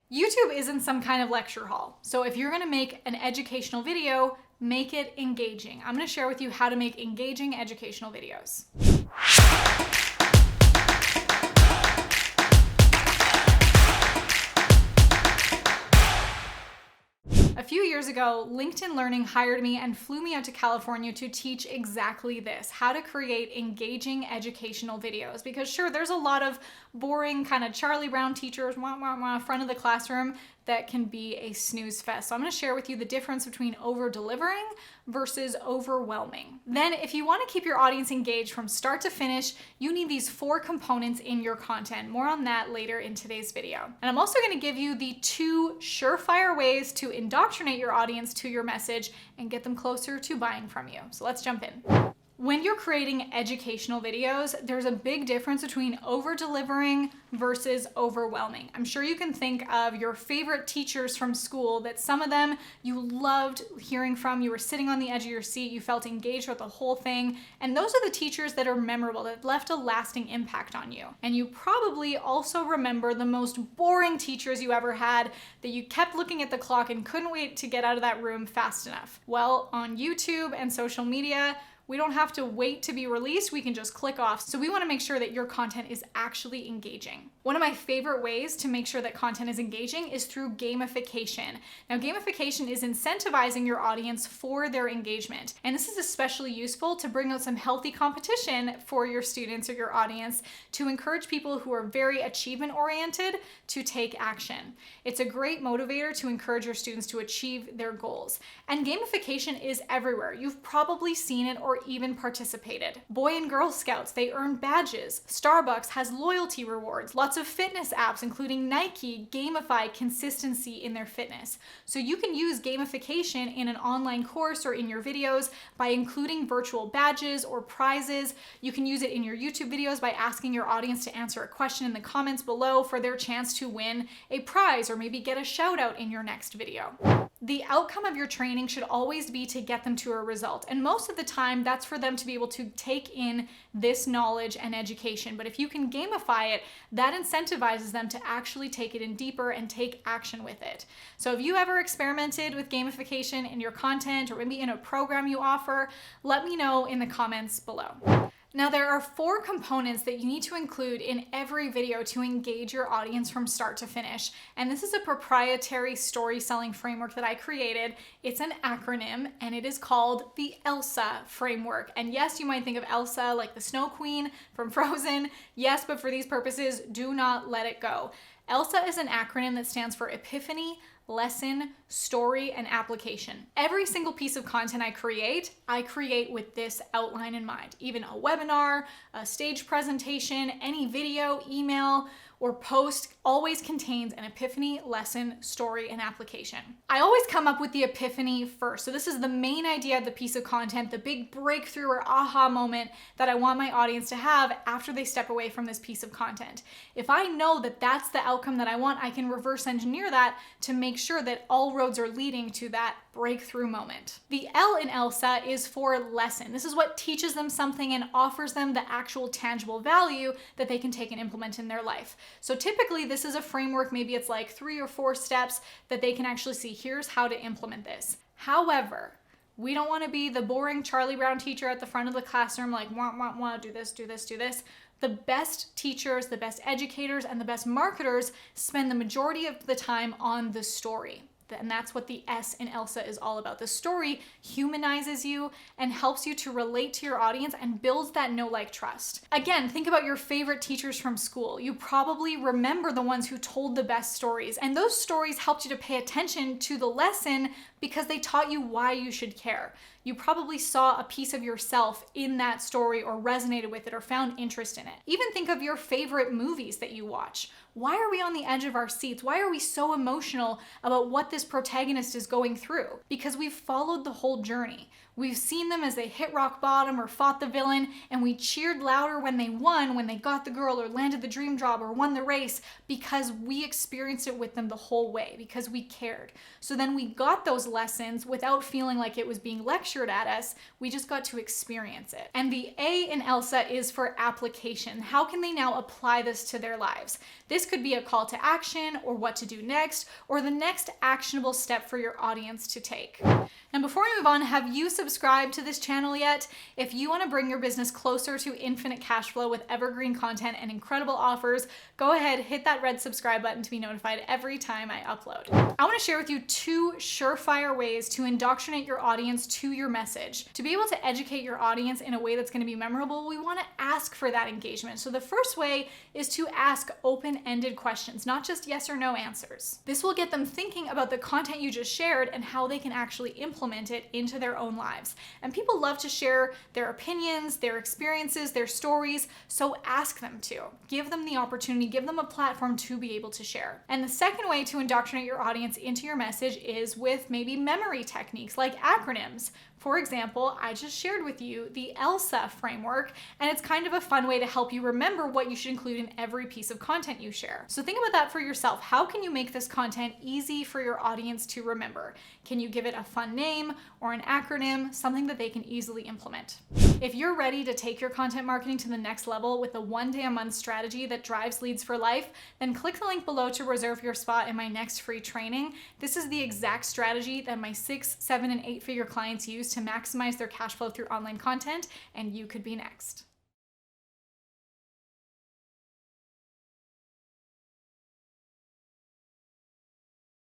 YouTube isn't some kind of lecture hall. So if you're gonna make an educational video, make it engaging. I'm gonna share with you how to make engaging educational videos. A few years ago, LinkedIn Learning hired me and flew me out to California to teach exactly this, how to create engaging educational videos. Because sure, there's a lot of boring kind of Charlie Brown teachers, front of the classroom that can be a snooze fest. So I'm gonna share with you the difference between over-delivering versus overwhelming. Then if you wanna keep your audience engaged from start to finish, you need these 4 components in your content. More on that later in today's video. And I'm also gonna give you the 2 surefire ways to indoctrinate your audience to your message and get them closer to buying from you. So let's jump in. When you're creating educational videos, there's a big difference between over-delivering versus overwhelming. I'm sure you can think of your favorite teachers from school that some of them you loved hearing from, you were sitting on the edge of your seat, you felt engaged with the whole thing, and those are the teachers that are memorable, that left a lasting impact on you. And you probably also remember the most boring teachers you ever had that you kept looking at the clock and couldn't wait to get out of that room fast enough. Well, on YouTube and social media, we don't have to wait to be released, we can just click off. So we wanna make sure that your content is actually engaging. One of my favorite ways to make sure that content is engaging is through gamification. Now, gamification is incentivizing your audience for their engagement. And this is especially useful to bring out some healthy competition for your students or your audience to encourage people who are very achievement-oriented to take action. It's a great motivator to encourage your students to achieve their goals. And gamification is everywhere. You've probably seen it or even participated. Boy and Girl Scouts, they earn badges. Starbucks has loyalty rewards. Lots of fitness apps, including Nike, gamify consistency in their fitness. So you can use gamification in an online course or in your videos by including virtual badges or prizes. You can use it in your YouTube videos by asking your audience to answer a question in the comments below for their chance to win a prize or maybe get a shout out in your next video. The outcome of your training should always be to get them to a result. And most of the time, that's for them to be able to take in this knowledge and education. But if you can gamify it, that incentivizes them to actually take it in deeper and take action with it. So if you ever experimented with gamification in your content or maybe in a program you offer, let me know in the comments below. Now, there are 4 components that you need to include in every video to engage your audience from start to finish. And this is a proprietary story selling framework that I created. It's an acronym and it is called the ELSA framework. And yes, you might think of Elsa like the Snow Queen from Frozen. Yes, but for these purposes, do not let it go. ELSA is an acronym that stands for Epiphany, Lesson, Story, and Application. Every single piece of content I create with this outline in mind. Even a webinar, a stage presentation, any video, email, or post always contains an epiphany, lesson, story, and application. I always come up with the epiphany first. So this is the main idea of the piece of content, the big breakthrough or aha moment that I want my audience to have after they step away from this piece of content. If I know that that's the outcome that I want, I can reverse engineer that to make sure that all roads are leading to that breakthrough moment. The L in ELSA is for lesson. This is what teaches them something and offers them the actual tangible value that they can take and implement in their life. So typically this is a framework, maybe it's like 3 or 4 steps that they can actually see, here's how to implement this. However, we don't want to be the boring Charlie Brown teacher at the front of the classroom like, do this, do this, do this. The best teachers, the best educators, and the best marketers spend the majority of the time on the story. And that's what the S in ELSA is all about. The story humanizes you and helps you to relate to your audience and builds that know, like, trust. Again, think about your favorite teachers from school. You probably remember the ones who told the best stories, and those stories helped you to pay attention to the lesson because they taught you why you should care. You probably saw a piece of yourself in that story or resonated with it or found interest in it. Even think of your favorite movies that you watch. Why are we on the edge of our seats? Why are we so emotional about what this protagonist is going through? Because we've followed the whole journey. We've seen them as they hit rock bottom or fought the villain, and we cheered louder when they won, when they got the girl or landed the dream job or won the race, because we experienced it with them the whole way, because we cared. So then we got those lessons without feeling like it was being lectured at us. We just got to experience it. And the A in ELSA is for application. How can they now apply this to their lives? This could be a call to action, or what to do next, or the next actionable step for your audience to take. And before we move on, have you subscribed to this channel yet? If you want to bring your business closer to infinite cash flow with evergreen content and incredible offers, go ahead, hit that red subscribe button to be notified every time I upload. I want to share with you 2 surefire ways to indoctrinate your audience to your message. To be able to educate your audience in a way that's going to be memorable, we want to ask for that engagement. So the first way is to ask open-ended questions, not just yes or no answers. This will get them thinking about the content you just shared and how they can actually implement it into their own lives. And people love to share their opinions, their experiences, their stories, so ask them to. Give them the opportunity, give them a platform to be able to share. And the second way to indoctrinate your audience into your message is with maybe memory techniques like acronyms. For example, I just shared with you the ELSA framework, and it's kind of a fun way to help you remember what you should include in every piece of content you share. So think about that for yourself. How can you make this content easy for your audience to remember? Can you give it a fun name or an acronym, something that they can easily implement? If you're ready to take your content marketing to the next level with a 1-day-a-month strategy that drives leads for life, then click the link below to reserve your spot in my next free training. This is the exact strategy that my 6, 7, and 8-figure clients use to maximize their cash flow through online content, and you could be next.